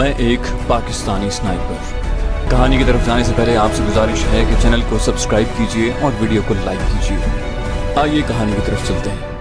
मैं एक पाकिस्तानी स्नाइपर। कहानी की तरफ जाने से पहले आपसे गुजारिश है कि चैनल को सब्सक्राइब कीजिए और वीडियो को लाइक कीजिए। आइए कहानी की तरफ चलते हैं।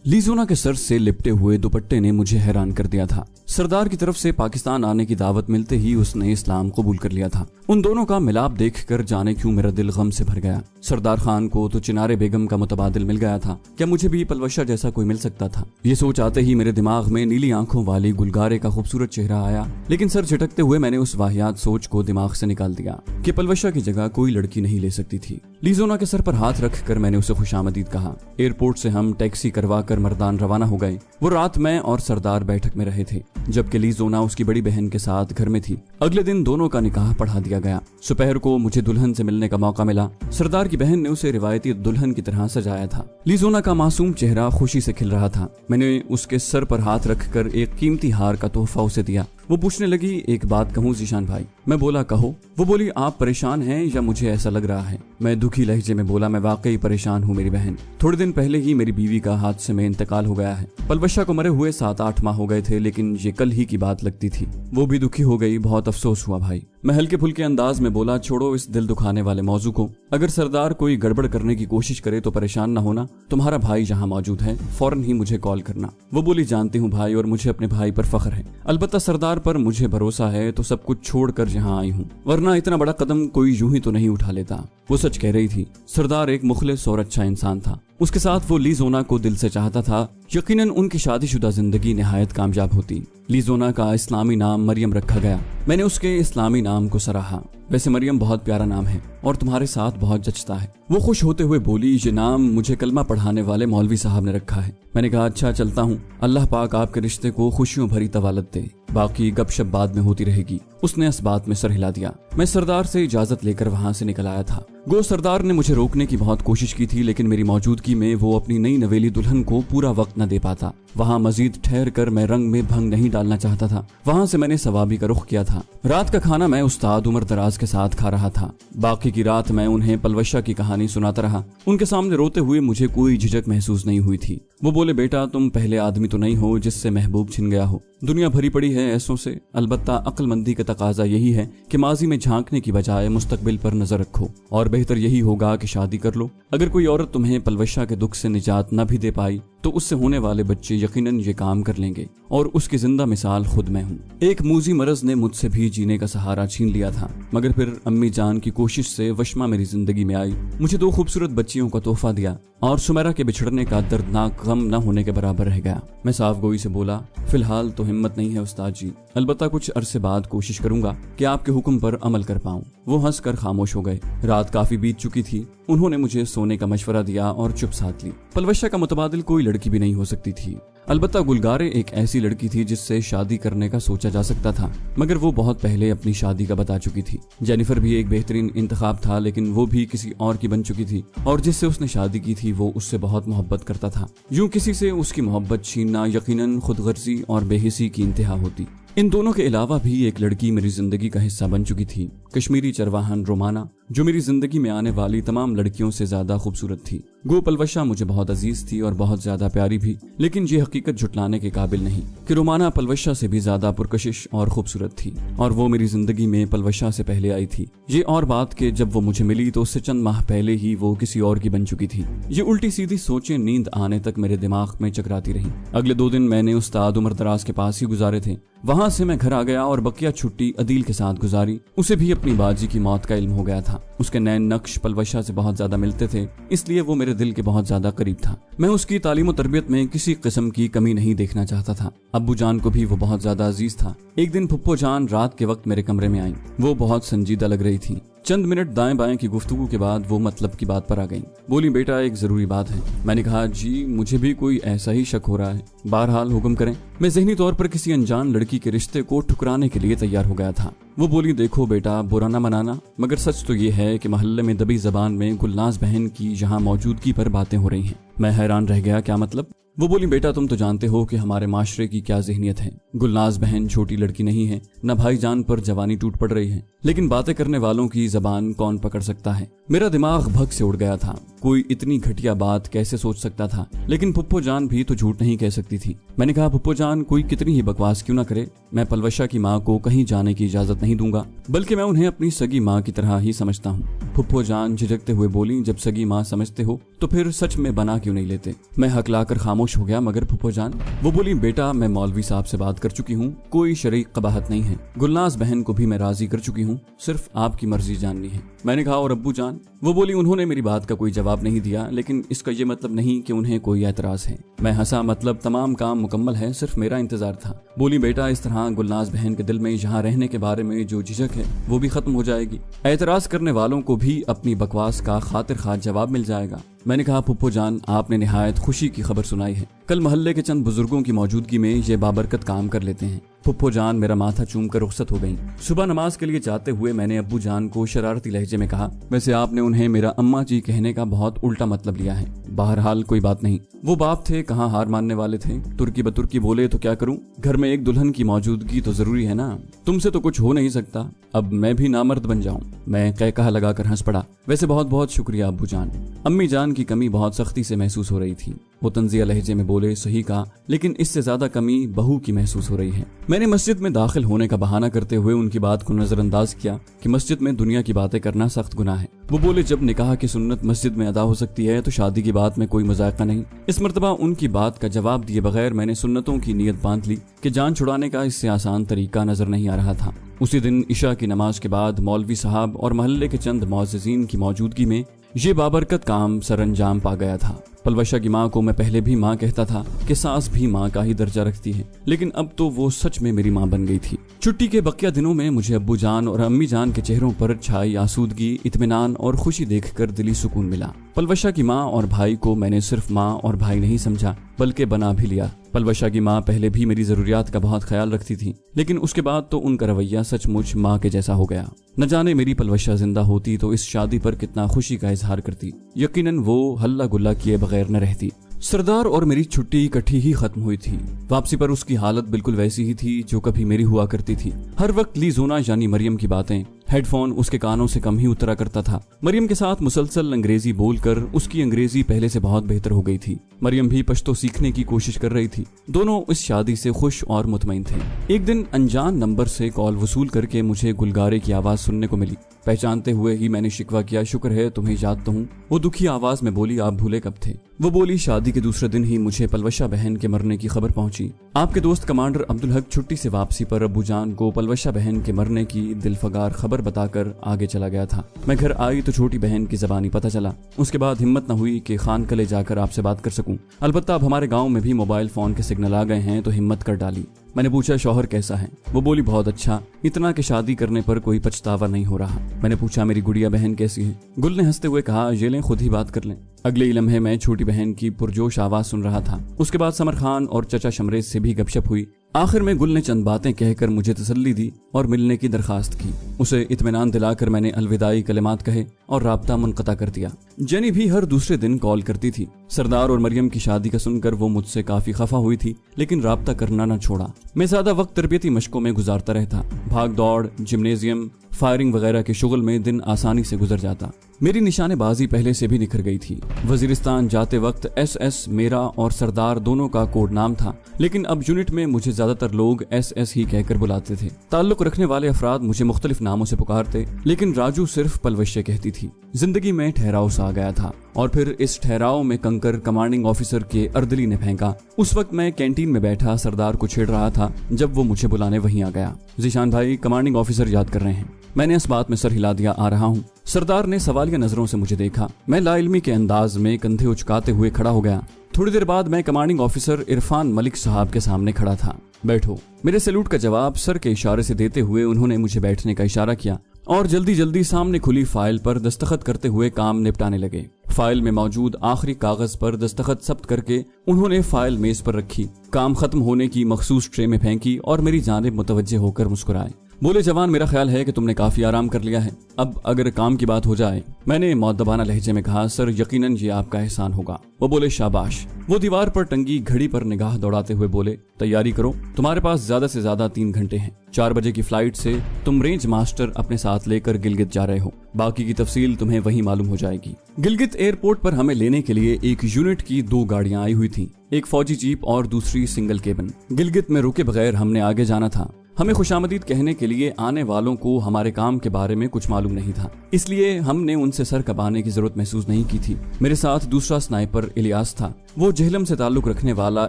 लीज़ोना के सर से लिपटे हुए दुपट्टे ने मुझे हैरान कर दिया था। सरदार की तरफ से पाकिस्तान आने की दावत मिलते ही उसने इस्लाम कबूल कर लिया था। उन दोनों का मिलाप देखकर जाने क्यों मेरा दिल गम से भर गया। सरदार खान को तो चिनारे बेगम का मुतबादिल मिल गया था, क्या मुझे भी पलवशा जैसा कोई मिल सकता था? ये सोच आते ही मेरे दिमाग में नीली आंखों वाली गुलगारे का खूबसूरत चेहरा आया, लेकिन सर झटकते हुए मैंने उस वाहियात सोच को दिमाग से निकाल दिया कि पलवशा की जगह कोई लड़की नहीं ले सकती थी। लीज़ोना के सर पर हाथ रखकर मैंने उसे खुशामदीद कहा। एयरपोर्ट से हम टैक्सी करवा कर मर्दान रवाना हो गए। वो रात मैं और सरदार बैठक में रहे थे, जबकि लीज़ोना उसकी बड़ी बहन के साथ घर में थी। अगले दिन दोनों का निकाह पढ़ा दिया गया। दोपहर को मुझे दुल्हन से मिलने का मौका मिला। सरदार की बहन ने उसे रिवायती दुल्हन की तरह सजाया था। लीज़ोना का मासूम चेहरा खुशी से खिल रहा था। मैंने उसके सर पर हाथ रखकर एक कीमती हार का तोहफा उसे दिया। वो पूछने लगी, एक बात कहूँ ज़ीशान भाई? मैं बोला, कहो। वो बोली, आप परेशान हैं या मुझे ऐसा लग रहा है? मैं दुखी लहजे में बोला, मैं वाकई परेशान हूँ मेरी बहन। थोड़े दिन पहले ही मेरी बीवी का हादसे में इंतकाल हो गया है। पलवशा को मरे हुए 7-8 माह हो गए थे, लेकिन ये कल ही की बात लगती थी। वो भी दुखी हो गई। बहुत अफसोस हुआ भाई। मैं हल्के फुल्के अंदाज में बोला, छोड़ो इस दिल दुखाने वाले मौजू को। अगर सरदार कोई गड़बड़ करने की कोशिश करे तो परेशान न होना। तुम्हारा भाई जहाँ मौजूद है फौरन ही मुझे कॉल करना। वो बोली, जानती हूँ भाई, और मुझे अपने भाई पर फख्र है। अलबत्ता सरदार पर मुझे भरोसा है तो सब कुछ छोड़कर यहाँ आई हूँ, वरना इतना बड़ा कदम कोई यूं ही तो नहीं उठा लेता। वो सच कह रही थी। सरदार एक मुखलिस और अच्छा इंसान था। उसके साथ वो लीज़ोना को दिल से चाहता था। यकीनन उनकी शादीशुदा जिंदगी निहायत कामयाब होती। लीज़ोना का इस्लामी नाम मरियम रखा गया। मैंने उसके इस्लामी नाम को सराहा। वैसे मरियम बहुत प्यारा नाम है और तुम्हारे साथ बहुत जचता है। वो खुश होते हुए बोली, ये नाम मुझे कलमा पढ़ाने वाले मौलवी साहब ने रखा है। मैंने कहा, अच्छा चलता हूँ। अल्लाह पाक आपके रिश्ते को खुशियों भरी तवालत दे, बाकी गपशप बाद में होती रहेगी। उसने इस बात में सर हिला दिया। मैं सरदार से इजाजत लेकर वहां से निकल आया था। गो सरदार ने मुझे रोकने की बहुत कोशिश की थी, लेकिन मेरी मौजूदगी में वो अपनी नई नवेली दुल्हन को पूरा वक्त न दे पाता। वहां मजीद ठहर कर मैं रंग में भंग नहीं डालना चाहता था। वहां से मैंने सवाबी का रुख किया था। रात का खाना मैं उस्ताद उमर दराज के साथ खा रहा था। बाकी की रात मैं उन्हें पलवशा की कहानी सुनाता रहा। उनके सामने रोते हुए मुझे कोई झिझक महसूस नहीं हुई थी। वो बोले, बेटा तुम पहले आदमी तो नहीं हो जिससे महबूब छिन गया हो। दुनिया भरी पड़ी है ऐसों से। अलबत्ता अक्लमंदी का तकाजा यही है कि माजी में झांकने की बजाय मुस्तकबिल पर नजर रखो, और बेहतर यही होगा कि शादी कर लो। अगर कोई औरत तुम्हें पलवशा के दुख से निजात न भी दे पाई तो उससे होने वाले बच्चे यकीनन ये काम कर लेंगे, और उसकी जिंदा मिसाल खुद मैं हूँ। एक मूजी मरज ने मुझसे भी जीने का सहारा छीन लिया था, मगर फिर अम्मी जान की कोशिश से वशमा मेरी जिंदगी में आई, मुझे 2 खूबसूरत बच्चियों का तोहफा दिया, और सुमेरा के बिछड़ने का दर्दनाक गम न होने के बराबर रह गया। मैं साफ गोई से बोला, फिलहाल तो हिम्मत नहीं है उस्ताद जी, अलबत्ता कुछ अरसे बाद कोशिश करूंगा कि आपके हुक्म पर अमल कर पाऊं। वो हंसकर खामोश हो गए। रात काफी बीत चुकी थी। उन्होंने मुझे सोने का मशवरा दिया और चुप साध ली। पलवशा का मुतबादिल कोई लड़की भी नहीं हो सकती थी। अलबत्ता गुलगारे एक ऐसी लड़की थी जिससे शादी करने का सोचा जा सकता था, मगर वो बहुत पहले अपनी शादी का बता चुकी थी। जेनिफर भी एक बेहतरीन इंतखाब था, लेकिन वो भी किसी और की बन चुकी थी, और जिससे उसने शादी की थी वो उससे बहुत मोहब्बत करता था। यूं किसी से उसकी मोहब्बत छीनना यकीनन खुदगर्जी और बेहिसी की इंतहा होती। इन दोनों के अलावा भी एक लड़की मेरी जिंदगी का हिस्सा बन चुकी थी, कश्मीरी चरवाहन रोमाना, जो मेरी जिंदगी में आने वाली तमाम लड़कियों से ज्यादा खूबसूरत थी। गो पलवशा मुझे बहुत अजीज थी और बहुत ज्यादा प्यारी भी, लेकिन ये हकीकत झुटलाने के काबिल नहीं कि रोमाना पलवशा से भी ज्यादा पुरकशिश और खूबसूरत थी, और वो मेरी जिंदगी में पलवशा से पहले आई थी। ये और बात कि जब वो मुझे मिली तो उससे चंद माह पहले ही वो किसी और की बन चुकी थी। ये उल्टी सीधी सोचें नींद आने तक मेरे दिमाग में चकराती रही। अगले 2 दिन मैंने उस्ताद उमर दराज के पास ही गुजारे थे। वहां से मैं घर आ गया और बकिया छुट्टी अदील के साथ गुजारी। उसे भी अपनी बाजी की मौत का इल्म हो गया था। उसके नैन नक्श पलवशा से बहुत ज्यादा मिलते थे, इसलिए वो मेरे दिल के बहुत ज्यादा करीब था। मैं उसकी तालीम और तरबियत में किसी किस्म की कमी नहीं देखना चाहता था। अब्बू जान को भी वो बहुत ज्यादा अजीज था। एक दिन फुप्पो जान रात के वक्त मेरे कमरे में आई। वो बहुत संजीदा लग रही थी। चंद मिनट दाएं बाएं की गुफ्तगू के बाद वो मतलब की बात पर आ गई। बोली, बेटा एक जरूरी बात है। मैंने कहा, जी मुझे भी कोई ऐसा ही शक हो रहा है, बहरहाल हुक्म करें। मैं ज़हनी तौर पर किसी अनजान लड़की के रिश्ते को ठुकराने के लिए तैयार हो गया था। वो बोली, देखो बेटा बुरा ना मनाना, मगर सच तो ये है कि मोहल्ले में दबी जबान में गुलनाज बहन की यहाँ मौजूदगी पर बातें हो रही हैं। मैं हैरान रह गया, क्या मतलब? वो बोली बेटा तुम तो जानते हो कि हमारे माशरे की क्या ज़हनियत है। गुलनाज बहन छोटी लड़की नहीं है, न भाईजान पर जवानी टूट पड़ रही है, लेकिन बातें करने वालों की जबान कौन पकड़ सकता है। मेरा दिमाग भग से उड़ गया था। कोई इतनी घटिया बात कैसे सोच सकता था, लेकिन फुप्पो जान भी तो झूठ नहीं कह सकती थी। मैंने कहा फुप्पो जान कोई कितनी ही बकवास क्यों ना करे, मैं पलवशा की माँ को कहीं जाने की इजाजत नहीं दूंगा, बल्कि मैं उन्हें अपनी सगी माँ की तरह ही समझता हूँ। फुप्पो जान झिझकते हुए बोली जब सगी माँ समझते हो तो फिर सच में बना क्यों नहीं लेते। मैं हकलाकर खामोश हो गया मगर फुप्पो जान। वो बोली बेटा मैं मौलवी साहब से बात कर चुकी हूँ, कोई शरई कबाहत नहीं है। गुलनाज बहन को भी मैं राजी कर चुकी हूँ, सिर्फ आपकी मर्जी जाननी है। मैंने कहा और अब्बू जान। वो बोली उन्होंने मेरी बात का कोई जवाब नहीं दिया, लेकिन इसका ये मतलब नहीं कि उन्हें कोई एतराज है। मैं हंसा, मतलब तमाम काम मुकम्मल है, सिर्फ मेरा इंतजार था। बोली बेटा इस तरह गुलनाज बहन के दिल में यहाँ रहने के बारे में जो झिझक है वो भी खत्म हो जाएगी। एतराज करने वालों को भी अपनी बकवास का खातिर खास जवाब मिल जाएगा। मैंने कहा फुप्पो जान आपने निहायत खुशी की खबर सुनाई है। कल मोहल्ले के चंद बुजुर्गों की मौजूदगी में ये बाबरकत काम कर लेते हैं। फुप्पो जान मेरा माथा चूम कर रुखसत हो गईं। सुबह नमाज के लिए जाते हुए मैंने अब्बू जान को शरारती लहजे में कहा वैसे आपने उन्हें मेरा अम्मा जी कहने का बहुत उल्टा मतलब लिया है। बहरहाल कोई बात नहीं, वो बाप थे कहाँ हार मानने वाले थे। तुर्की बतुर्की बोले तो क्या करूं, घर में एक दुल्हन की मौजूदगी तो जरूरी है ना। तुमसे तो कुछ हो नहीं सकता, अब मैं भी नामर्द बन जाऊं। मैं कहकहा लगाकर हंस पड़ा। वैसे बहुत बहुत शुक्रिया अब्बू जान। अम्मी जान की कमी बहुत सख्ती से महसूस हो रही थी। वो तंजिया लहजे में बोले सही कहा, लेकिन इससे ज्यादा कमी बहू की महसूस हो रही है। मैंने मस्जिद में दाखिल होने का बहाना करते हुए उनकी बात को नजरअंदाज किया कि मस्जिद में दुनिया की बातें करना सख्त गुनाह है। वो बोले जब निकाह की सुन्नत मस्जिद में अदा हो सकती है तो शादी की बात में कोई मजाका नहीं। इस मर्तबा उनकी बात का जवाब दिए बगैर मैंने सुन्नतों की नीयत बांध ली कि जान छुड़ाने का इससे आसान तरीका नजर नहीं आ रहा था। उसी दिन इशा की नमाज के बाद मौलवी साहब और मोहल्ले के चंद मुअज्जिजीन की मौजूदगी में ये बाबरकत काम सरअंजाम पा गया था। पलवशा की माँ को मैं पहले भी माँ कहता था कि सास भी माँ का ही दर्जा रखती है, लेकिन अब तो वो सच में मेरी माँ बन गई थी। छुट्टी के बकिया दिनों में मुझे अब्बू जान और अम्मी जान के चेहरों पर छाई आसूदगी, इत्मीनान और खुशी देखकर दिली सुकून मिला। पलवशा की माँ और भाई को मैंने सिर्फ माँ और भाई नहीं समझा बल्कि बना भी लिया। पलवशा की माँ पहले भी मेरी जरूरियात का बहुत ख्याल रखती थी, लेकिन उसके बाद तो उनका रवैया सचमुच माँ के जैसा हो गया। न जाने मेरी पलवशा जिंदा होती तो इस शादी पर कितना खुशी का इजहार करती। यकीनन वो हल्ला गुल्ला किए बगैर न रहती। सरदार और मेरी छुट्टी इकट्ठी ही खत्म हुई थी। वापसी पर उसकी हालत बिल्कुल वैसी ही थी जो कभी मेरी हुआ करती थी। हर वक्त लीजोना यानी मरियम की बातें, हेडफोन उसके कानों से कम ही उतरा करता था। मरियम के साथ मुसलसल अंग्रेजी बोलकर उसकी अंग्रेजी पहले से बहुत बेहतर हो गई थी। मरियम भी पश्तो सीखने की कोशिश कर रही थी। दोनों इस शादी से खुश और मुतमईन थे। एक दिन अनजान नंबर से कॉल वसूल करके मुझे गुलगारे की आवाज सुनने को मिली। पहचानते हुए ही मैंने शिकवा किया, शुक्र है तुम्हें याद तो हूँ। वो दुखी आवाज में बोली आप भूले कब थे। वो बोली शादी के दूसरे दिन ही मुझे पलवशा बहन के मरने की खबर पहुंची। आपके दोस्त कमांडर अब्दुल हक छुट्टी से वापसी पर अब्बू जान को पलवशा बहन के मरने की दिलफगार खबर बताकर आगे चला गया था। मैं घर आई तो छोटी बहन की जबानी पता चला। उसके बाद हिम्मत न हुई कि खान कले जाकर आपसे बात कर सकूं। अलबत्ता अब हमारे गांव में भी मोबाइल फोन के सिग्नल आ गए हैं तो हिम्मत कर डाली। मैंने पूछा शौहर कैसा है। वो बोली बहुत अच्छा, इतना कि शादी करने पर कोई पछतावा नहीं हो रहा। मैंने पूछा मेरी गुड़िया बहन कैसी है। गुल ने हंसते हुए कहा ये लें खुद ही बात कर लें। अगले ही लम्हे मैं छोटी बहन की पुरजोश आवाज सुन रहा था। उसके बाद समर खान और चचा शमरेज से भी गपशप हुई। आखिर में गुल ने चंद बातें कहकर मुझे तसल्ली दी और मिलने की दरखास्त की। उसे इत्मीनान दिलाकर मैंने अलविदाई कलिमात कहे और राब्ता मुनक़ता कर दिया। जेनी भी हर दूसरे दिन कॉल करती थी। सरदार और मरियम की शादी का सुनकर वो मुझसे काफी खफा हुई थी, लेकिन राब्ता करना न छोड़ा। मैं ज्यादा वक्त तरबियती मशकों में गुजारता रहता। भाग दौड़, जिम्नेजियम, फायरिंग वगैरह के शुगल में दिन आसानी से गुजर जाता। मेरी निशानेबाजी पहले से भी निखर गई थी। वजीरिस्तान जाते वक्त SS मेरा और सरदार दोनों का कोड नाम था, लेकिन अब यूनिट में मुझे ज्यादातर लोग SS ही कहकर बुलाते थे। ताल्लुक रखने वाले अफराद मुझे मुख्तलिफ नामों से पुकारते, लेकिन राजू सिर्फ पलवशे कहती थी। जिंदगी में ठहराव सा आ गया था और फिर इस ठहराव में कंकर कमांडिंग ऑफिसर के अर्दली ने फेंका। उस वक्त मैं कैंटीन में बैठा सरदार को छेड़ रहा था जब वो मुझे बुलाने वहीं आ गया। जीशान भाई कमांडिंग ऑफिसर याद कर रहे हैं। मैंने इस बात में सर हिला दिया, आ रहा हूँ। सरदार ने सवालिया नजरों से मुझे देखा। मैं लाइल्मी के अंदाज में कंधे उचकाते हुए खड़ा हो गया। थोड़ी देर बाद मैं कमांडिंग ऑफिसर इरफान मलिक साहब के सामने खड़ा था। बैठो। मेरे सैल्यूट का जवाब सर के इशारे से देते हुए उन्होंने मुझे बैठने का इशारा किया और जल्दी जल्दी सामने खुली फाइल पर दस्तखत करते हुए काम निपटाने लगे। फाइल में मौजूद आखिरी कागज पर दस्तखत सब्त करके उन्होंने फाइल मेज पर रखी, काम खत्म होने की मखसूस ट्रे में फेंकी और मेरी जानिब मुतवज्जे होकर मुस्कुराए। बोले जवान, मेरा ख्याल है कि तुमने काफी आराम कर लिया है, अब अगर काम की बात हो जाए। मैंने मौद्दबाना लहजे में कहा, सर यकीनन ये आपका एहसान होगा। वो बोले शाबाश। वो दीवार पर टंगी घड़ी पर निगाह दौड़ाते हुए बोले, तैयारी करो, तुम्हारे पास ज्यादा से ज्यादा 3 घंटे हैं। 4 बजे की फ्लाइट से तुम रेंज मास्टर अपने साथ लेकर गिलगित जा रहे हो, बाकी की तफसील तुम्हें वहीं मालूम हो जाएगी। गिलगित एयरपोर्ट पर हमें लेने के लिए एक यूनिट की 2 गाड़ियां आई हुई थी, एक फौजी जीप और दूसरी सिंगल केबिन। गिलगित में रुके बगैर हमने आगे जाना था। हमें खुशामदीद कहने के लिए आने वालों को हमारे काम के बारे में कुछ मालूम नहीं था, इसलिए हमने उनसे सर कबाने की जरूरत महसूस नहीं की थी। मेरे साथ दूसरा स्नाइपर इलियास था। वो जेहलम से ताल्लुक रखने वाला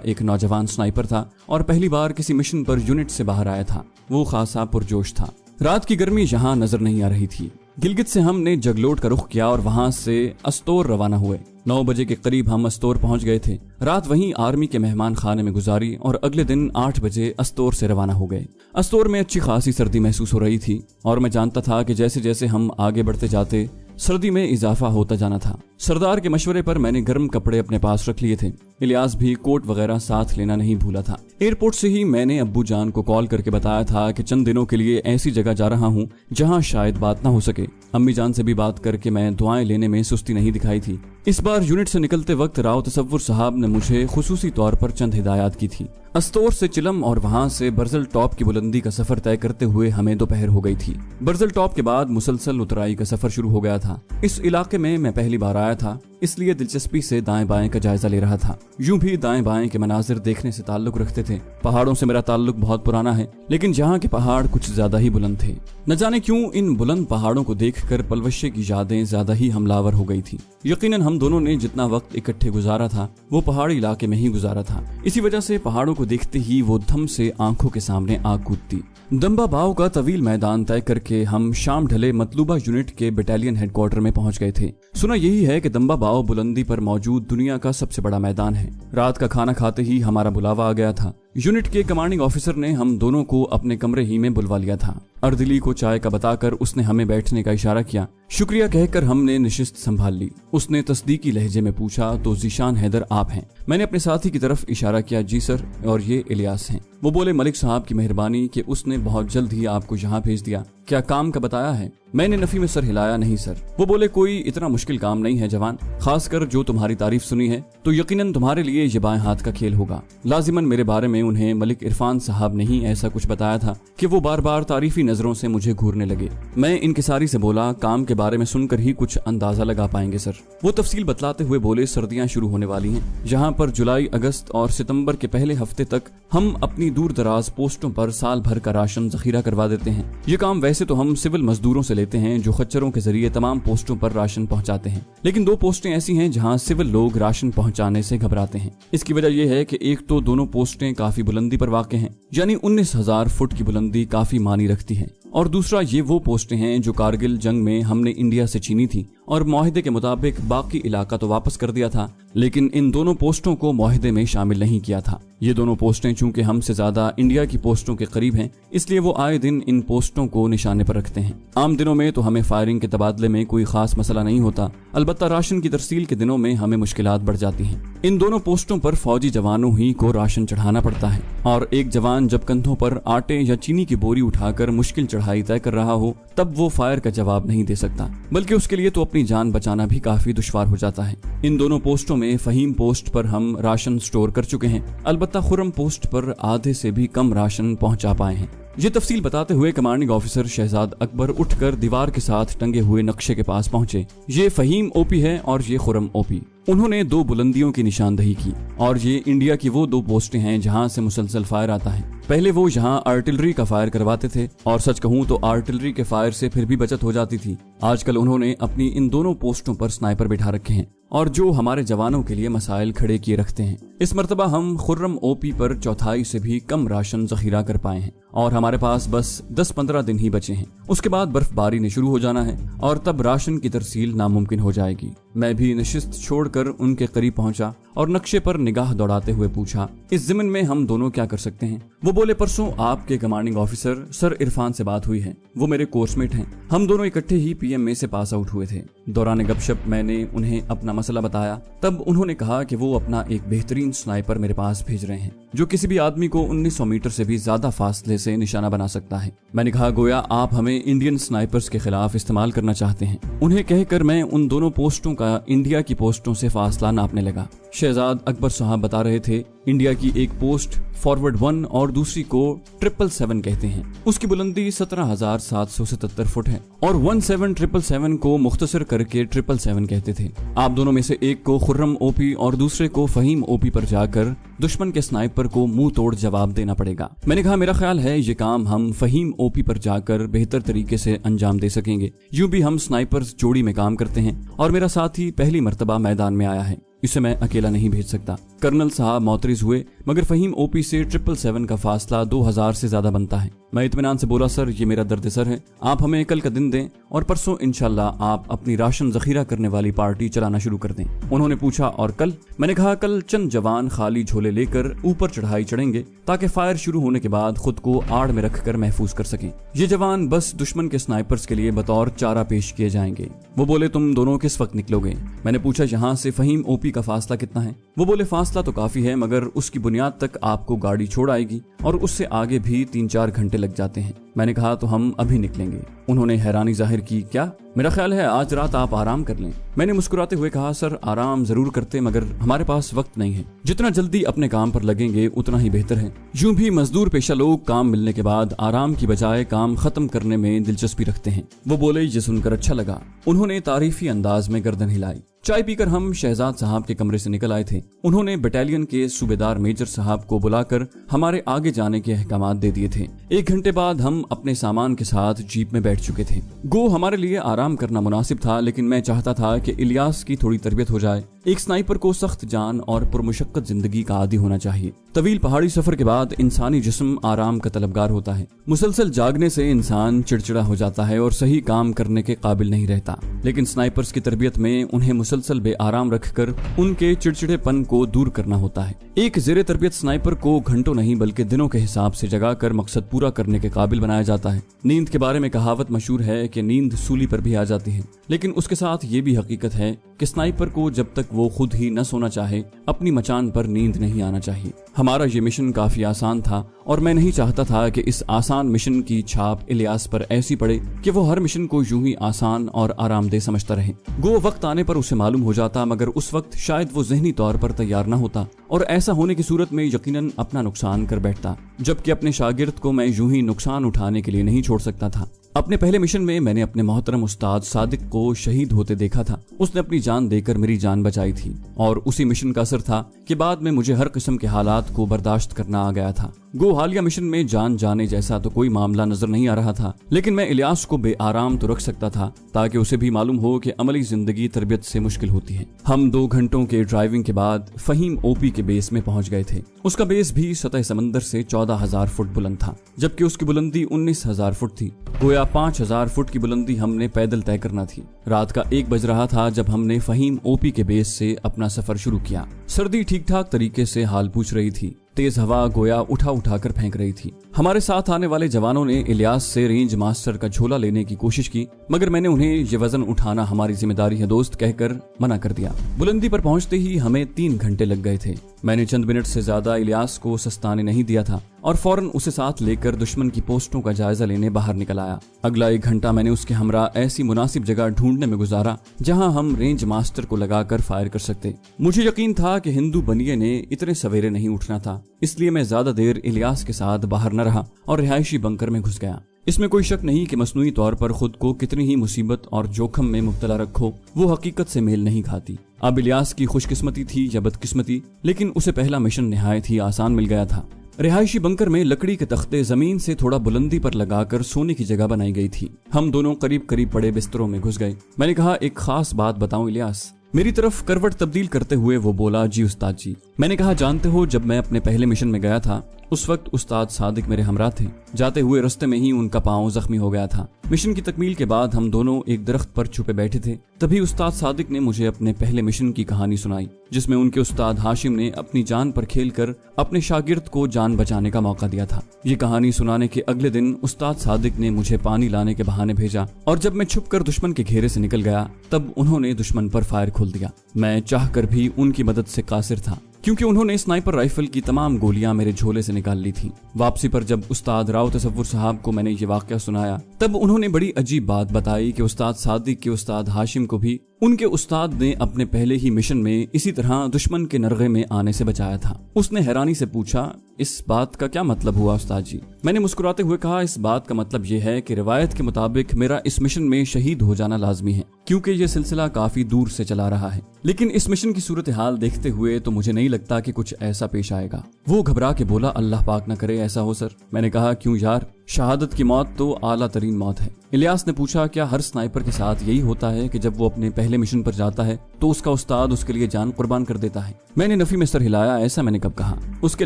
एक नौजवान स्नाइपर था और पहली बार किसी मिशन पर यूनिट से बाहर आया था। वो खासा पुरजोश था। रात की गर्मी यहाँ नजर नहीं आ रही थी। गिलगित से हमने जगलोट का रुख किया और वहां से अस्तोर रवाना हुए। 9 बजे के करीब हम अस्तोर पहुंच गए थे। रात वहीं आर्मी के मेहमान खाने में गुजारी और अगले दिन 8 बजे अस्तोर से रवाना हो गए। अस्तोर में अच्छी खासी सर्दी महसूस हो रही थी और मैं जानता था कि जैसे जैसे हम आगे बढ़ते जाते सर्दी में इजाफा होता जाना था। सरदार के मशवरे पर मैंने गर्म कपड़े अपने पास रख लिए थे। इलियास भी कोट वगैरह साथ लेना नहीं भूला था। एयरपोर्ट से ही मैंने अब्बू जान को कॉल करके बताया था कि चंद दिनों के लिए ऐसी जगह जा रहा हूँ जहाँ शायद बात ना हो सके। अम्मी जान से भी बात करके मैं दुआएं लेने में सुस्ती नहीं दिखाई थी। इस बार यूनिट से निकलते वक्त राव तसव्वुर साहब ने मुझे खुसूसी तौर पर चंद हिदायत की थी। अस्तोर से चिलम और वहां से बर्जल टॉप की बुलंदी का सफर तय करते हुए हमें दोपहर हो गई थी। बर्जल टॉप के बाद मुसलसल उतराई का सफर शुरू हो गया था। इस इलाके में मैं पहली बार आया था, इसलिए दिलचस्पी से दाएं बाएं का जायजा ले रहा था। यूं भी दाएं बाएं के मनाजिर देखने से ताल्लुक रखते थे। पहाड़ों से मेरा ताल्लुक बहुत पुराना है, लेकिन यहाँ के पहाड़ कुछ ज्यादा ही बुलंद थे। न जाने क्यों इन बुलंद पहाड़ों को देखकर पलवशे की यादें ज्यादा ही हमलावर हो गई थी। यकीनन हम दोनों ने जितना वक्त इकट्ठे गुजारा था वो पहाड़ी इलाके में ही गुजारा था। इसी वजह से पहाड़ों को देखते ही वो धम से आंखों के सामने आ कूदती। दम्बा बाव का तवील मैदान तय करके हम शाम ढले मतलूबा यूनिट के बटालियन हेडक्वार्टर में पहुंच गए थे। सुना यही है कि दम्बा बाव बुलंदी पर मौजूद दुनिया का सबसे बड़ा मैदान है। रात का खाना खाते ही हमारा बुलावा आ गया था। यूनिट के कमांडिंग ऑफिसर ने हम दोनों को अपने कमरे ही में बुलवा लिया था। अर्दिली को चाय का बताकर उसने हमें बैठने का इशारा किया। शुक्रिया कहकर हमने निशिस्त संभाल ली। उसने तस्दीकी लहजे में पूछा, तो ज़ीशान हैदर आप हैं? मैंने अपने साथी की तरफ इशारा किया, जी सर, और ये इलियास हैं। वो बोले, मलिक साहब की मेहरबानी कि उसने बहुत जल्द ही आपको यहाँ भेज दिया। क्या काम का बताया है? मैंने नफी में सर हिलाया, नहीं सर। वो बोले, कोई इतना मुश्किल काम नहीं है जवान, खासकर जो तुम्हारी तारीफ सुनी है तो यकीनन तुम्हारे लिए ये बाएं हाथ का खेल होगा। लाजिमन मेरे बारे में उन्हें मलिक इरफान साहब ने ही ऐसा कुछ बताया था कि वो बार बार तारीफी नजरों से मुझे घूरने लगे। मैं इनकिसारी से बोला, काम के बारे में सुनकर ही कुछ अंदाजा लगा पाएंगे सर। वो तफसील बतलाते हुए बोले, सर्दियां शुरू होने वाली हैं, जहां पर जुलाई, अगस्त और सितंबर के पहले हफ्ते तक हम अपनी दूर दराज पोस्टों पर साल भर का राशन जखीरा करवा देते हैं। ये काम वैसे तो हम सिविल मजदूरों से लेते हैं जो खच्चरों के जरिए तमाम पोस्टों पर राशन पहुंचाते हैं, लेकिन 2 पोस्टें ऐसी हैं जहां सिविल लोग राशन पहुंचाने से घबराते हैं। इसकी वजह यह है कि एक तो दोनों पोस्टें काफी बुलंदी पर वाक़ हैं, यानी 19,000 फुट की बुलंदी काफी मानी रखती है, और दूसरा ये वो पोस्टें हैं जो कारगिल जंग में हमने इंडिया से छीनी थी और मुआहदे के मुताबिक बाकी इलाका तो वापस कर दिया था, लेकिन इन दोनों पोस्टों को मुआहदे में शामिल नहीं किया था। ये दोनों पोस्टें चूंकि हमसे ज्यादा इंडिया की पोस्टों के करीब हैं, इसलिए वो आए दिन इन पोस्टों को निशाने पर रखते हैं। आम दिनों में तो हमें फायरिंग के तबादले में कोई खास मसला नहीं होता, अलबत्ता राशन की तरसील के दिनों में हमें मुश्किलात बढ़ जाती हैं। इन दोनों पोस्टों पर फौजी जवानों ही को राशन चढ़ाना पड़ता है, और एक जवान जब कंधों पर आटे या चीनी की बोरी उठाकर मुश्किल चढ़ाई तय कर रहा हो तब वो फायर का जवाब नहीं दे सकता, बल्कि उसके लिए तो अपनी जान बचाना भी काफी दुश्वार हो जाता है। इन दोनों पोस्टों में फहीम पोस्ट पर हम राशन स्टोर कर चुके हैं, अलबत्ता खुर्रम पोस्ट पर आधे से भी कम राशन पहुंचा पाए हैं। ये तफसील बताते हुए कमांडिंग ऑफिसर शहजाद अकबर उठकर दीवार के साथ टंगे हुए नक्शे के पास पहुंचे। ये फहीम ओपी है और ये खुर्रम ओपी। उन्होंने 2 बुलंदियों की निशानदही की, और ये इंडिया की वो 2 पोस्टें हैं जहां से मुसलसल फायर आता है। पहले वो यहाँ आर्टिलरी का फायर करवाते थे, और सच कहूँ तो आर्टिलरी के फायर से फिर भी बचत हो जाती थी। आजकल उन्होंने अपनी इन दोनों पोस्टों पर स्नाइपर बिठा रखे हैं, और जो हमारे जवानों के लिए मसाइल खड़े किए रखते हैं। इस मर्तबा हम खुर्रम ओपी पर चौथाई से भी कम राशन जखीरा कर पाए हैं, और हमारे पास बस 10-15 दिन ही बचे हैं। उसके बाद बर्फबारी ने शुरू हो जाना है, और तब राशन की तरसील नामुमकिन हो जाएगी। मैं भी नशिस्त छोड़कर उनके करीब पहुंचा और नक्शे पर निगाह दौड़ाते हुए पूछा, इस ज़िमन में हम दोनों क्या कर सकते हैं? वो बोले, परसों आपके कमांडिंग ऑफिसर सर इरफान से बात हुई है। वो मेरे कोर्समेट हैं, हम दोनों इकट्ठे ही PMA से पास आउट हुए थे। दौरान गपशप मैंने उन्हें अपना मसला बताया। तब उन्होंने कहा कि वो अपना एक बेहतरीन बेहतरीन स्नाइपर मेरे पास भेज रहे हैं जो किसी भी आदमी को 1900 मीटर से भी ज्यादा फासले से निशाना बना सकता है। मैंने कहा गोया आप हमें इंडियन स्नाइपर्स के खिलाफ इस्तेमाल करना चाहते हैं। उन्हें कहकर मैं उन दोनों पोस्टों का इंडिया की पोस्टों से फासला नापने लगा। शहजाद अकबर साहब बता रहे थे इंडिया की एक पोस्ट फॉरवर्ड 1 और दूसरी को 777 कहते हैं। उसकी बुलंदी 17,777 फुट है और 1777 को मुख्तसर करके 777 कहते थे। आप दोनों में से एक को खुर्रम ओपी और दूसरे को फहीम ओपी पर जाकर दुश्मन के स्नाइपर को मुंह तोड़ जवाब देना पड़ेगा। मैंने कहा मेरा ख्याल है ये काम हम फहीम ओपी पर जाकर बेहतर तरीके से अंजाम दे सकेंगे। यूं भी हम स्नाइपर्स जोड़ी में काम करते हैं और मेरा साथी पहली मर्तबा मैदान में आया है, इसे मैं अकेला नहीं भेज सकता। कर्नल साहब मोतरिज हुए मगर फहीम ओपी से 777 का फासला 2000 से ज्यादा बनता है। मैं इत्मीनान से बोला सर ये मेरा दर्द सर है, आप हमें कल का दिन दें और परसों इंशाल्लाह आप अपनी राशन जखीरा करने वाली पार्टी चलाना शुरू कर दें। उन्होंने पूछा और कल? मैंने कहा कल चंद जवान खाली झोले लेकर ऊपर चढ़ाई चढ़ेंगे ताकि फायर शुरू होने के बाद खुद को आड़ में रखकर महफूज कर सकें। ये जवान बस दुश्मन के स्नाइपर्स के लिए बतौर चारा पेश किए जाएंगे। वो बोले तुम दोनों किस वक्त निकलोगे? मैंने पूछा यहाँ से फहीम ओपी का फासला कितना है? वो बोले फासला तो काफी है मगर उसकी बुनियाद तक आपको गाड़ी छोड़ आएगी और उससे आगे भी 3-4 घंटे लग जाते हैं। मैंने कहा तो हम अभी निकलेंगे। उन्होंने हैरानी जाहिर की, क्या? मेरा ख्याल है आज रात आप आराम कर लें। मैंने मुस्कुराते हुए कहा सर आराम जरूर करते मगर हमारे पास वक्त नहीं है। जितना जल्दी अपने काम पर लगेंगे उतना ही बेहतर है। यूं भी मजदूर पेशा लोग काम मिलने के बाद आराम की बजाय काम खत्म करने में दिलचस्पी रखते हैं। वो बोले ये सुनकर अच्छा लगा। उन्होंने तारीफी अंदाज में गर्दन हिलाई। चाय पीकर हम शहजाद साहब के कमरे से निकल आए थे। उन्होंने बटालियन के सूबेदार मेजर साहब को बुलाकर हमारे आगे जाने के अहकामात दे दिए थे। 1 घंटे बाद हम अपने सामान के साथ जीप में बैठ चुके थे। गो हमारे लिए आराम करना मुनासिब था लेकिन मैं चाहता था कि इलियास की थोड़ी तरबियत हो जाए। एक स्नाइपर को सख्त जान और पुरमुशक्कत जिंदगी का आदी होना चाहिए। तवील पहाड़ी सफर के बाद इंसानी जिस्म आराम का तलबगार होता है। मुसलसल जागने से इंसान चिड़चिड़ा हो जाता है और सही काम करने के काबिल नहीं रहता। लेकिन स्नाइपर्स की तरबियत में उन्हें मुसलसल बेआराम रखकर उनके चिड़चिड़ेपन को दूर करना होता है। एक ज़ेरे तरबियत स्नाइपर को घंटों नहीं बल्कि दिनों के हिसाब से जगाकर मकसद पूरा करने के काबिल बनाया जाता है। नींद के बारे में कहावत मशहूर है कि नींद सूली पर भी आ जाती है, लेकिन उसके साथ ये भी हकीकत है कि स्नाइपर को जब तक वो खुद ही न सोना चाहे अपनी मचान पर नींद नहीं आना चाहिए। हमारा ये मिशन काफी आसान था और मैं नहीं चाहता था कि इस आसान मिशन की छाप इलियास पर ऐसी पड़े कि वो हर मिशन को यूं ही आसान और आरामदेह समझता रहे। गो वक्त आने पर उसे मालूम हो जाता मगर उस वक्त शायद वो ज़हनी तौर पर तैयार न होता और ऐसा होने की सूरत में यकीनन अपना नुकसान कर बैठता, जबकि अपने शागिर्द को मैं यूं ही नुकसान उठाने के लिए नहीं छोड़ सकता था। अपने पहले मिशन में मैंने अपने मोहतरम उस्ताद सादिक को शहीद होते देखा था। उसने अपनी जान देकर मेरी जान बचाई थी और उसी मिशन का असर था कि बाद में मुझे हर किस्म के हालात को बर्दाश्त करना आ गया था। गो हालिया मिशन में जान जाने जैसा तो कोई मामला नजर नहीं आ रहा था, लेकिन मैं इलियास को बेआराम तो रख सकता था ताकि उसे भी मालूम हो कि अमली जिंदगी तरबियत से मुश्किल होती है। हम 2 घंटों के ड्राइविंग के बाद फहीम ओपी के बेस में पहुंच गए थे। उसका बेस भी सतह समंदर से 14,000 फुट बुलंद था, जबकि उसकी बुलंदी 19,000 फुट थी। गोया 5,000 फुट की बुलंदी हमने पैदल तय करना थी। रात का 1 बज रहा था जब हमने फहीम ओपी के बेस से अपना सफर शुरू किया। सर्दी ठीक ठाक तरीके से हाल पूछ रही थी। तेज हवा गोया उठा कर फेंक रही थी। हमारे साथ आने वाले जवानों ने इलियास से रेंज मास्टर का झोला लेने की कोशिश की मगर मैंने उन्हें ये वजन उठाना हमारी जिम्मेदारी है दोस्त कहकर मना कर दिया। बुलंदी पर पहुंचते ही हमें 3 घंटे लग गए थे। मैंने चंद मिनट से ज्यादा इलियास को सस्ताने नहीं दिया था और फौरन उसे साथ लेकर दुश्मन की पोस्टों का जायजा लेने बाहर निकल आया। अगला 1 घंटा मैंने उसके हमरा ऐसी मुनासिब जगह ढूंढने में गुजारा जहां हम रेंज मास्टर को लगाकर फायर कर सकते। मुझे यकीन था कि हिंदू बनिए ने इतने सवेरे नहीं उठना था, इसलिए मैं ज्यादा देर इलियास के साथ बाहर न रहा और रिहायशी बंकर में घुस गया। इसमें कोई शक नहीं कि मसनूई तौर पर खुद को कितनी ही मुसीबत और जोखम में मुब्तला रखो वो हकीकत से मेल नहीं खाती। अब इलियास की खुशकिस्मती थी या बदकिस्मती, लेकिन उसे पहला मिशन निहायत ही आसान मिल गया था। रिहायशी बंकर में लकड़ी के तख्ते जमीन से थोड़ा बुलंदी पर लगाकर सोने की जगह बनाई गई थी। हम दोनों करीब करीब बड़े बिस्तरों में घुस गए। मैंने कहा एक खास बात बताऊं इलियास? मेरी तरफ करवट तब्दील करते हुए वो बोला जी उस्ताद जी। मैंने कहा जानते हो जब मैं अपने पहले मिशन में गया था उस वक्त उस्ताद सादिक मेरे हमरा थे। जाते हुए रास्ते में ही उनका पांव जख्मी हो गया था। मिशन की तकमील के बाद हम दोनों एक दरख्त पर छुपे बैठे थे। तभी उस्ताद सादिक ने मुझे अपने पहले मिशन की कहानी सुनाई जिसमें उनके उस्ताद हाशिम ने अपनी जान पर खेलकर अपने शागिर्द को जान बचाने का मौका दिया था। ये कहानी सुनाने के अगले दिन उस्ताद सादिक ने मुझे पानी लाने के बहाने भेजा और जब मैं छुपकर दुश्मन के घेरे से निकल गया तब उन्होंने दुश्मन पर फायर खोल दिया। मैं चाहकर भी उनकी मदद से कासिर था क्योंकि उन्होंने स्नाइपर राइफल की तमाम गोलियां मेरे झोले से निकाल ली थी। वापसी पर जब उस्ताद राव तसव्वुर साहब को मैंने ये वाकया सुनाया, तब उन्होंने बड़ी अजीब बात बताई कि उस्ताद सादिक के उस्ताद हाशिम को भी उनके उस्ताद ने अपने पहले ही मिशन में इसी तरह दुश्मन के नरगे में आने से बचाया था। उसने हैरानी से पूछा, इस बात का क्या मतलब हुआ उस्ताद जी? मैंने मुस्कुराते हुए कहा, इस बात का मतलब यह है कि रिवायत के मुताबिक मेरा इस मिशन में शहीद हो जाना लाजमी है, क्योंकि यह सिलसिला काफी दूर से चला रहा है। लेकिन इस मिशन की सूरत हाल देखते हुए तो मुझे नहीं लगता कि कुछ ऐसा पेश आएगा। वो घबरा के बोला, अल्लाह पाक न करे ऐसा हो सर। मैंने कहा, क्यों यार, शहादत की मौत तो आला तरीन मौत है। इलियास ने पूछा, क्या हर स्नाइपर के साथ यही होता है कि जब वो अपने पहले मिशन पर जाता है तो उसका उस्ताद उसके लिए जान कुर्बान कर देता है? मैंने नफी में सर हिलाया, ऐसा मैंने कब कहा। उसके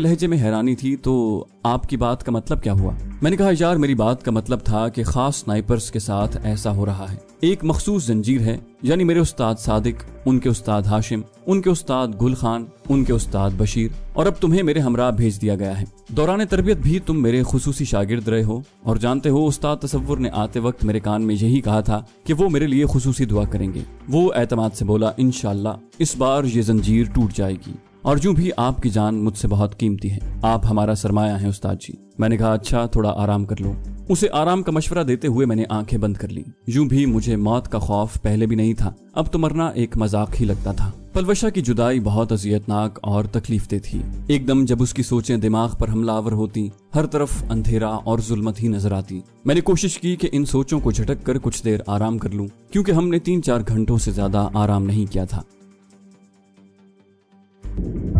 लहजे में हैरानी थी, तो आपकी बात का मतलब क्या हुआ? मैंने कहा, यार मेरी बात का मतलब था कि खास स्नाइपर्स के साथ ऐसा हो रहा है। एक मखसूस जंजीर है, यानी मेरे उस्ताद सादिक, उनके उस्ताद हाशिम, उनके उस्ताद गुल खान, उनके उस्ताद बशीर, और अब तुम्हें मेरे हमरा भेज दिया गया है। दौरान तरबियत भी तुम मेरे खुसूसी शागिर्द रहे हो और जानते हो उस्ताद तसव्वुर ने आते वक्त मेरे कान में यही कहा था कि वो मेरे लिए खुसूसी दुआ करेंगे। वो एतमाद से बोला, इंशाअल्लाह इस बार ये जंजीर टूट जाएगी, और यूं भी आपकी जान मुझसे बहुत कीमती है, आप हमारा सरमाया हैं उस्ताद जी। मैंने कहा, अच्छा थोड़ा आराम कर लो। उसे आराम का मशवरा देते हुए मैंने आंखें बंद कर ली। यूं भी मुझे मौत का खौफ पहले भी नहीं था, अब तो मरना एक मजाक ही लगता था। पलवशा की जुदाई बहुत अजियतनाक और तकलीफदेह थी। एकदम जब उसकी सोचें दिमाग पर हमलावर होती, हर तरफ अंधेरा और जुल्मत ही नजर आती। मैंने कोशिश की कि इन सोचों को झटक कर कुछ देर आराम कर लूं, क्योंकि हमने 3-4 घंटों से ज्यादा आराम नहीं किया था।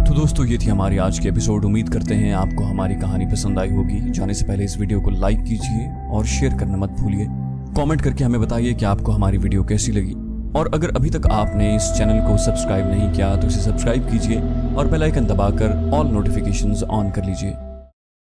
तो दोस्तों, ये थी हमारी आज की एपिसोड। उम्मीद करते हैं आपको हमारी कहानी पसंद आई होगी। जाने से पहले इस वीडियो को लाइक कीजिए और शेयर करना मत भूलिए। कमेंट करके हमें बताइए कि आपको हमारी वीडियो कैसी लगी, और अगर अभी तक आपने इस चैनल को सब्सक्राइब नहीं किया तो इसे सब्सक्राइब कीजिए और बेल आइकन दबाकर ऑल नोटिफिकेशंस ऑन कर लीजिए।